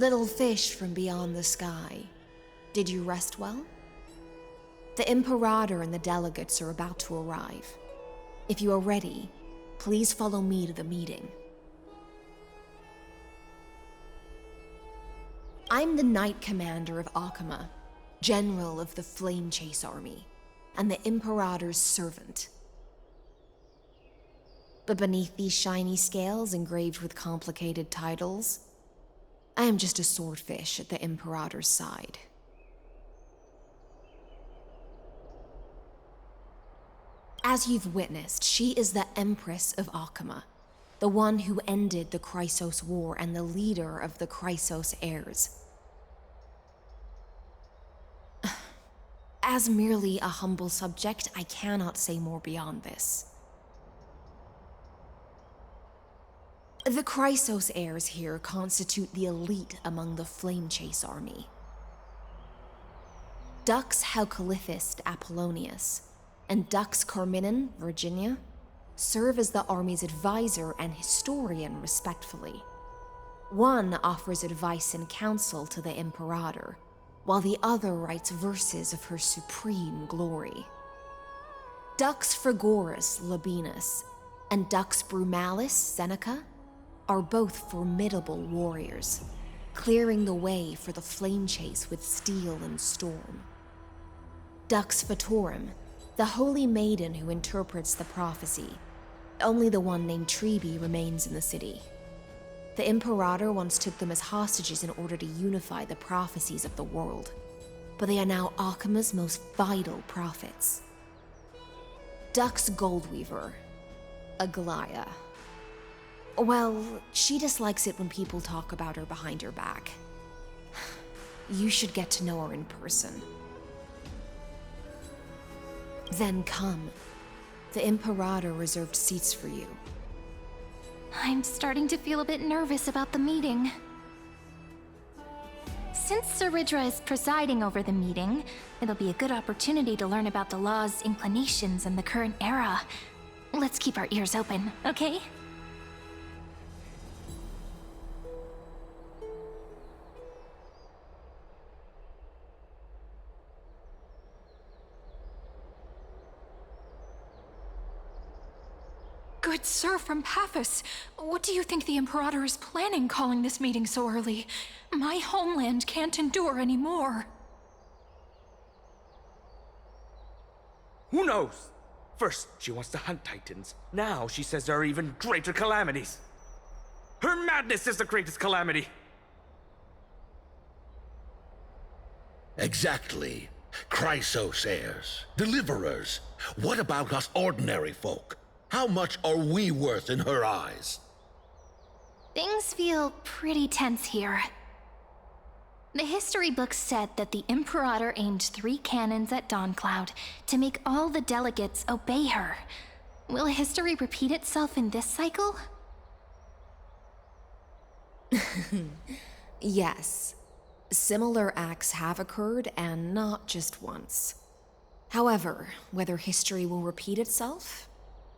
Little fish from beyond the sky, did you rest well? The Imperator and the delegates are about to arrive. If you are ready, please follow me to the meeting. I'm the Knight Commander of Akama, General of the Flame Chase Army, and the Imperator's servant. But beneath these shiny scales engraved with complicated titles, I am just a swordfish at the Imperator's side. As you've witnessed, she is the Empress of Akama, the one who ended the Chrysos War and the leader of the Chrysos heirs. As merely a humble subject, I cannot say more beyond this. The Chrysos heirs here constitute the elite among the Flame Chase army. Dux Halcalithist Apollonius and Dux Carminin, Virginia, serve as the army's advisor and historian respectively. One offers advice and counsel to the Imperator, while the other writes verses of her supreme glory. Dux Frigoris Labienus and Dux Brumalis Seneca are both formidable warriors, clearing the way for the flame chase with steel and storm. Dux Fatorum, the holy maiden who interprets the prophecy. Only the one named Trebi remains in the city. The Imperator once took them as hostages in order to unify the prophecies of the world, but they are now Akama's most vital prophets. Dux Goldweaver, Aglaya. Well, she dislikes it when people talk about her behind her back. You should get to know her in person. Then come. The Imperator reserved seats for you. I'm starting to feel a bit nervous about the meeting. Since Saridra is presiding over the meeting, it'll be a good opportunity to learn about the law's inclinations in the current era. Let's keep our ears open, okay? Good sir from Paphos, what do you think the Imperator is planning calling this meeting so early? My homeland can't endure anymore. Who knows? First, she wants to hunt Titans. Now she says there are even greater calamities. Her madness is the greatest calamity. Exactly. Chrysos heirs, deliverers. What about us ordinary folk? How much are we worth in her eyes? Things feel pretty tense here. The history books said that the Imperator aimed 3 cannons at Dawncloud to make all the delegates obey her. Will history repeat itself in this cycle? Yes. Similar acts have occurred, and not just once. However, whether history will repeat itself,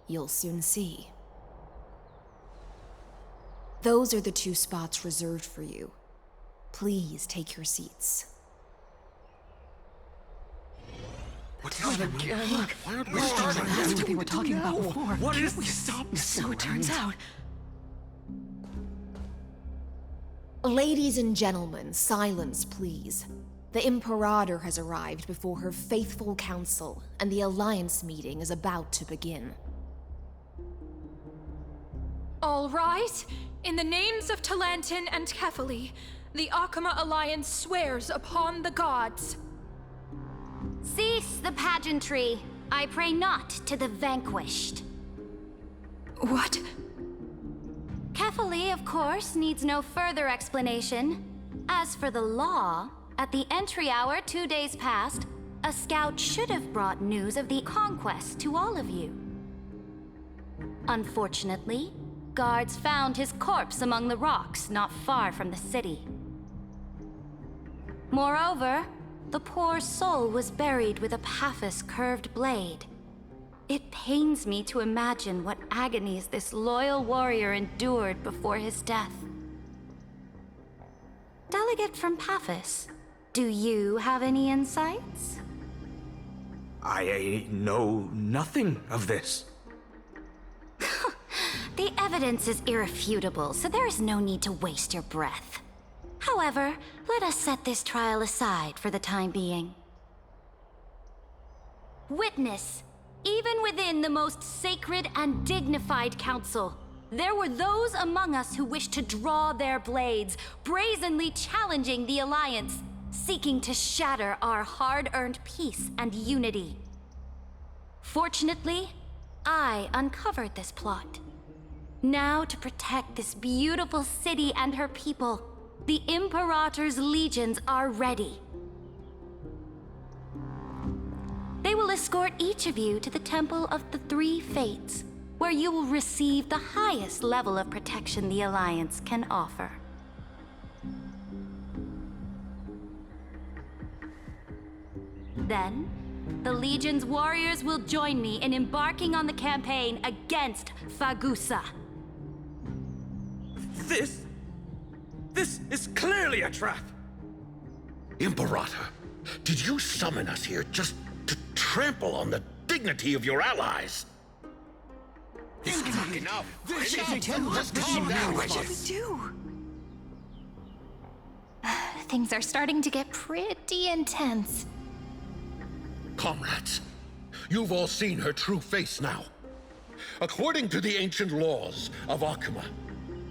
you'll soon see. Those are the 2 spots reserved for you. Please take your seats. What's happening again? Look, Why aren't we that's starting? what they were talking about before. What is We this? stop this. So it turns out. Ladies and gentlemen, silence please. The Imperator has arrived before her faithful council, and the Alliance meeting is about to begin. All right. In the names of Talantin and Kefali, the Akama Alliance swears upon the gods. Cease the pageantry. I pray not to the vanquished. What? Kefali, of course, needs no further explanation. As for the law, at the entry hour 2 days past, a scout should have brought news of the conquest to all of you. Unfortunately, guards found his corpse among the rocks not far from the city. Moreover, the poor soul was buried with a Paphos curved blade. It pains me to imagine what agonies this loyal warrior endured before his death. delegate from Paphos, do you have any insights? I know nothing of this. The evidence is irrefutable, so there is no need to waste your breath. However, let us set this trial aside for the time being. Witness, even within the most sacred and dignified council, there were those among us who wished to draw their blades, brazenly challenging the Alliance, seeking to shatter our hard-earned peace and unity. Fortunately, I uncovered this plot. Now, to protect this beautiful city and her people, the Imperator's legions are ready. They will escort each of you to the Temple of the Three Fates, where you will receive the highest level of protection the Alliance can offer. Then, the Legion's warriors will join me in embarking on the campaign against Fagusa. This is clearly a trap! Imperator, did you summon us here just to trample on the dignity of your allies? Enough! Just calm down, witches. Things are starting to get pretty intense. Comrades, you've all seen her true face now. According to the ancient laws of Akuma,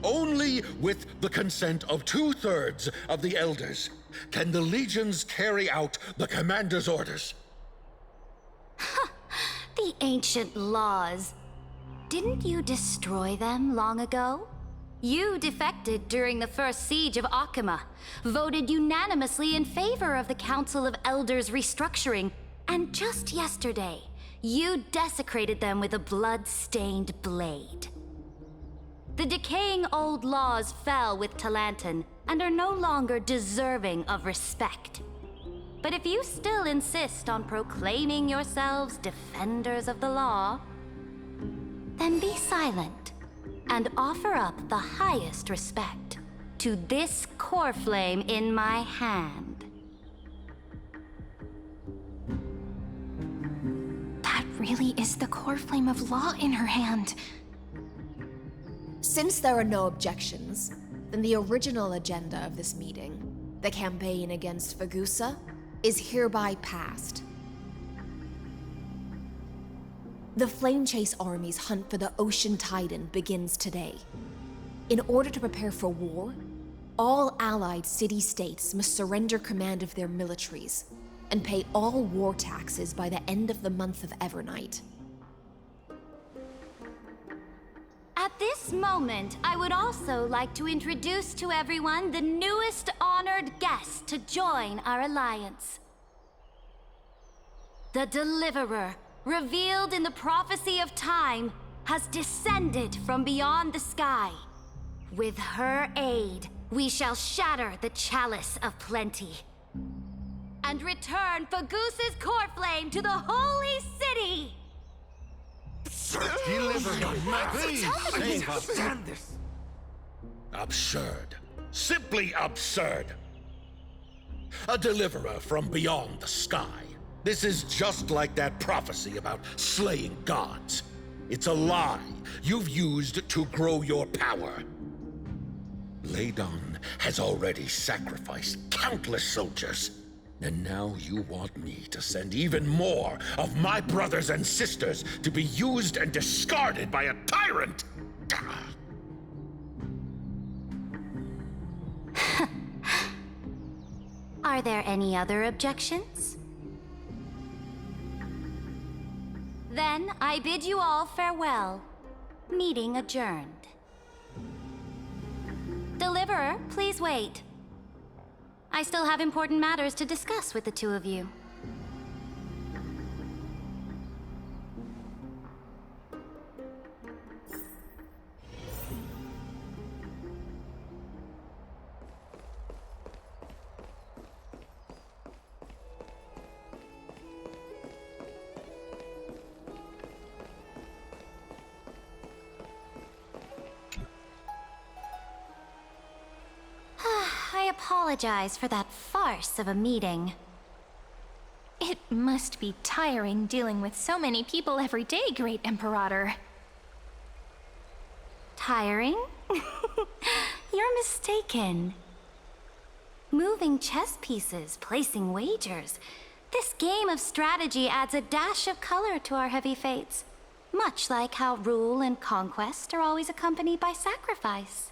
only with the consent of 2/3 of the elders can the legions carry out the commander's orders. The ancient laws. Didn't you destroy them long ago? You defected during the first siege of Akuma, voted unanimously in favor of the Council of Elders restructuring, and just yesterday, you desecrated them with a blood-stained blade. The decaying old laws fell with Talanton and are no longer deserving of respect. But if you still insist on proclaiming yourselves defenders of the law, then be silent and offer up the highest respect to this core flame in my hand. That really is the core flame of law in her hand. Since there are no objections, then the original agenda of this meeting, the campaign against Fagusa, is hereby passed. The Flame Chase Army's hunt for the Ocean Titan begins today. In order to prepare for war, all allied city-states must surrender command of their militaries and pay all war taxes by the end of the month of Evernight. At this moment, I would also like to introduce to everyone the newest honored guest to join our alliance. The Deliverer, revealed in the prophecy of time, has descended from beyond the sky. With her aid, we shall shatter the Chalice of Plenty and return Fagusa's core flame to the Holy City! Deliver Please, save us! Stand this! Absurd. Simply absurd. A deliverer from beyond the sky. This is just like that prophecy about slaying gods. It's a lie you've used to grow your power. Ladon has already sacrificed countless soldiers. And now you want me to send even more of my brothers and sisters to be used and discarded by a tyrant? Are there any other objections? Then I bid you all farewell. Meeting adjourned. Deliverer, please wait. I still have important matters to discuss with the two of you. apologize for that farce of a meeting. It must be tiring dealing with so many people every day, Great Imperator. Tiring? You're mistaken. Moving chess pieces, placing wagers. This game of strategy adds a dash of color to our heavy fates, much like how rule and conquest are always accompanied by sacrifice.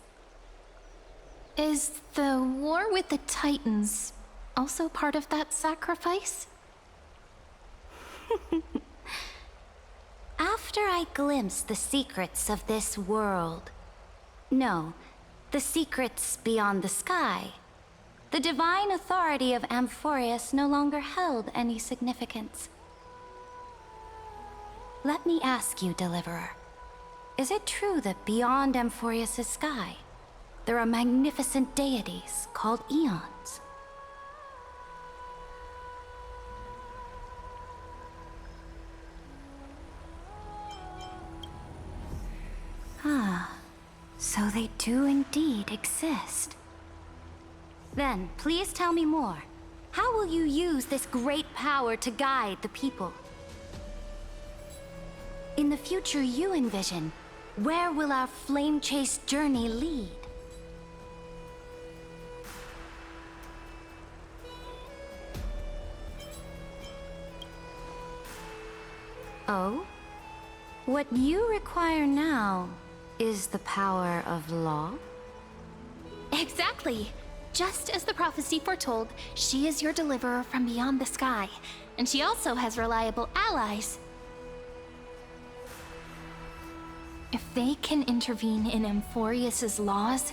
Is the war with the Titans also part of that sacrifice? After I glimpsed the secrets of this world, no, the secrets beyond the sky, the divine authority of Amphorius no longer held any significance. Let me ask you, Deliverer, is it true that beyond Amphorius' sky, there are magnificent deities called Eons? Ah, so they do indeed exist. Then, please tell me more. How will you use this great power to guide the people? In the future you envision, where will our flame chase journey lead? Oh? What you require now is the power of law? Exactly. Just as the prophecy foretold, she is your deliverer from beyond the sky, and she also has reliable allies. If they can intervene in Amphorius's laws,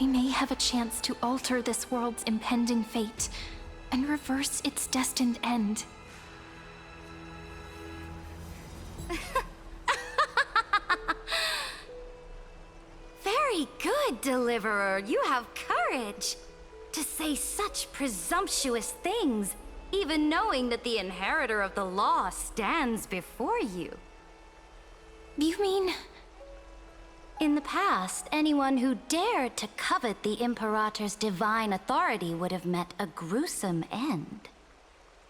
we may have a chance to alter this world's impending fate and reverse its destined end. Very good, Deliverer. You have courage to say such presumptuous things, even knowing that the inheritor of the law stands before you. You mean... In the past, anyone who dared to covet the Imperator's divine authority would have met a gruesome end.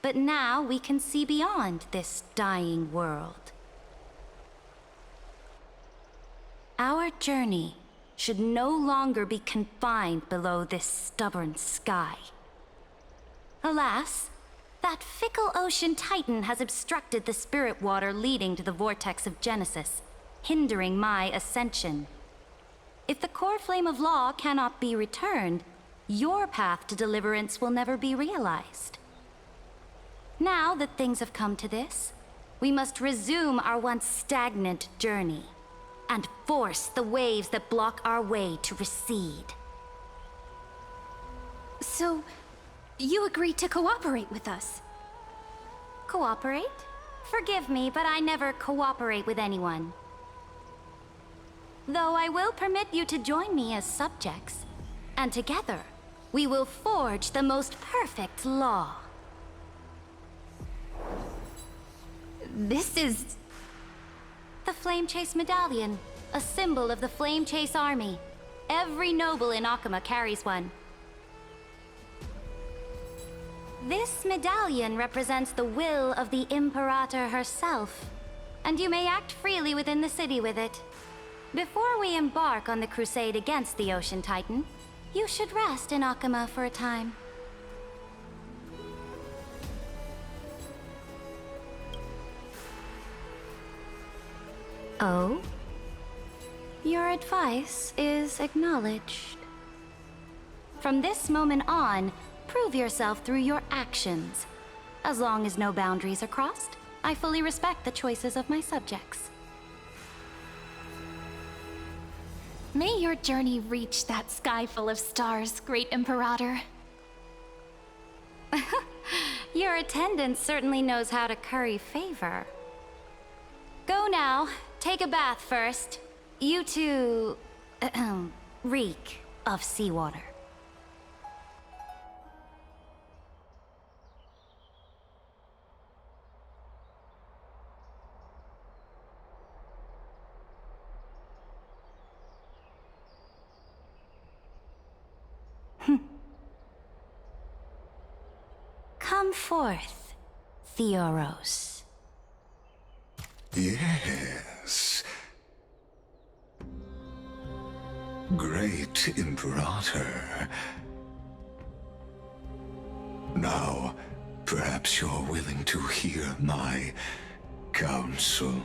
But now we can see beyond this dying world. Our journey should no longer be confined below this stubborn sky. Alas, that fickle ocean titan has obstructed the spirit water leading to the vortex of Genesis, hindering my ascension. If the core flame of law cannot be returned, your path to deliverance will never be realized. Now that things have come to this, we must resume our once stagnant journey and force the waves that block our way to recede. So, you agreed to cooperate with us? Cooperate? Forgive me, but I never cooperate with anyone. Though I will permit you to join me as subjects, and together, we will forge the most perfect law. This is... The Flame Chase Medallion, a symbol of the Flame Chase Army. Every noble in Akama carries one. This medallion represents the will of the Imperator herself, and you may act freely within the city with it. Before we embark on the crusade against the Ocean Titan, you should rest in Akama for a time. Oh? Your advice is acknowledged. From this moment on, prove yourself through your actions. As long as no boundaries are crossed, I fully respect the choices of my subjects. May your journey reach that sky full of stars, Great Imperator. Your attendant certainly knows how to curry favor. Go now. Take a bath first. You two... reek of seawater. Come forth, Theoros. Yes. Great Imperator. Now, perhaps you're willing to hear my counsel?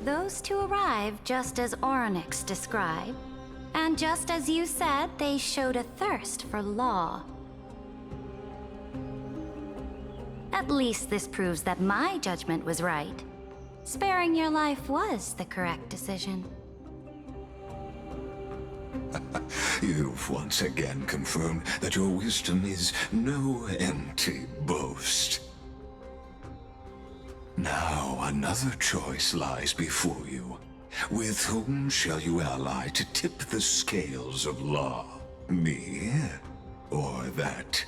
Those two arrived just as Orynyx described, and just as you said, they showed a thirst for law. At least this proves that my judgment was right. Sparing your life was the correct decision. You've once again confirmed that your wisdom is no empty boast. Now another choice lies before you. With whom shall you ally to tip the scales of law? Me? Or that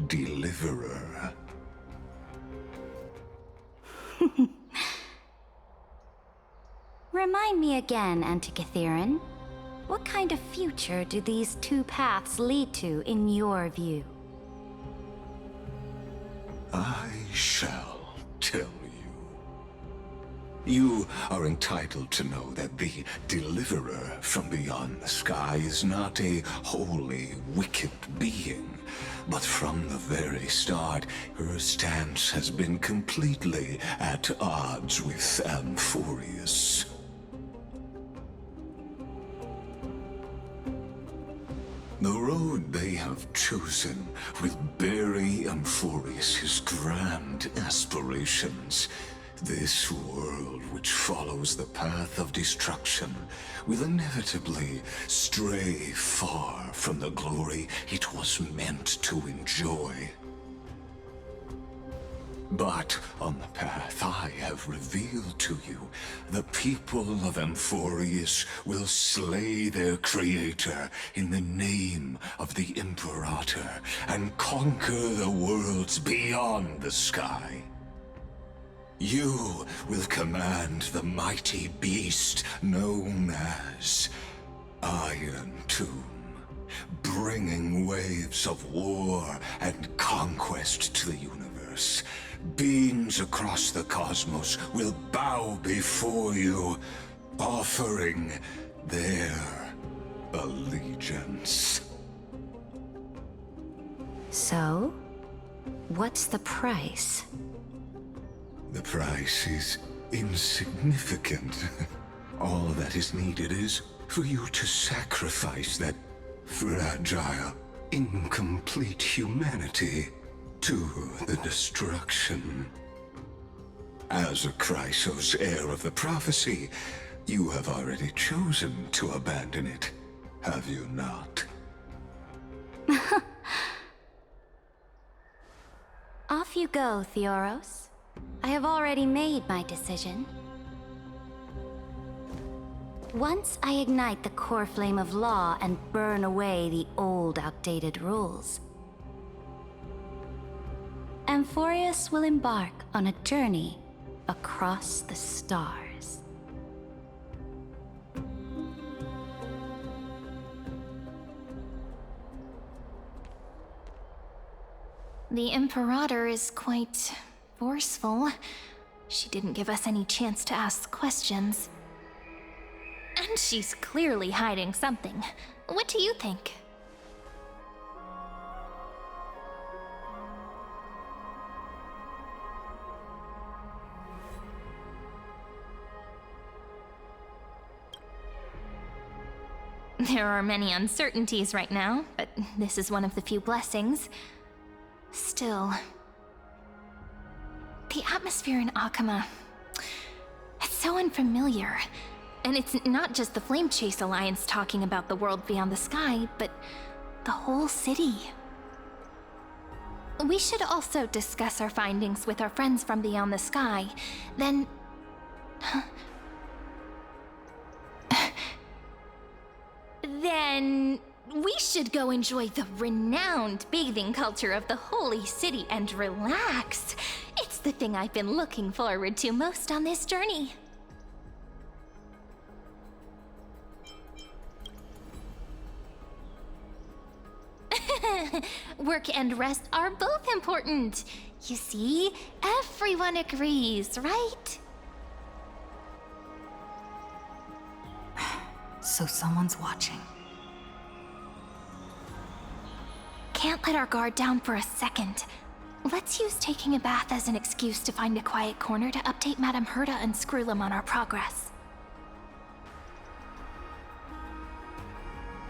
deliverer? Remind me again, Antikythera. What kind of future do these two paths lead to in your view? I shall tell you. You are entitled to know that the deliverer from beyond the sky is not a wholly wicked being, but from the very start, her stance has been completely at odds with Amphorius. The road they have chosen will bury Amphorius' grand aspirations. This world which follows the path of destruction will inevitably stray far from the glory it was meant to enjoy. But on the path I have revealed to you, the people of Amphorius will slay their creator in the name of the Imperator and conquer the worlds beyond the sky. You will command the mighty beast known as Iron Tomb, bringing waves of war and conquest to the universe. Beings across the cosmos will bow before you, offering their allegiance. So, what's the price? The price is insignificant. All that is needed is for you to sacrifice that fragile, incomplete humanity to the destruction. As a Chrysos, heir of the prophecy, you have already chosen to abandon it, have you not? Off you go, Theoros. I have already made my decision. Once I ignite the core flame of law and burn away the old, outdated rules, Amphorius will embark on a journey across the stars. The Imperator is quite forceful. She didn't give us any chance to ask questions. And she's clearly hiding something. What do you think? There are many uncertainties right now, but this is one of the few blessings. Still, the atmosphere in Akama, it's so unfamiliar. And it's not just the Flame Chase Alliance talking about the world beyond the sky, but the whole city. We should also discuss our findings with our friends from beyond the sky. Then... Then we should go enjoy the renowned bathing culture of the holy city and relax. It's the thing I've been looking forward to most on this journey. Work and rest are both important. You see, everyone agrees, right? So someone's watching. Can't let our guard down for a second. Let's use taking a bath as an excuse to find a quiet corner to update Madame Herta and Screwlum on our progress.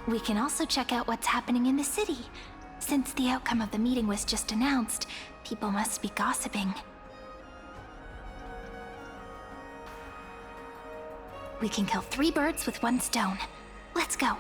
We can also check out what's happening in the city. Since the outcome of the meeting was just announced, people must be gossiping. We can kill 3 birds with 1 stone. Let's go.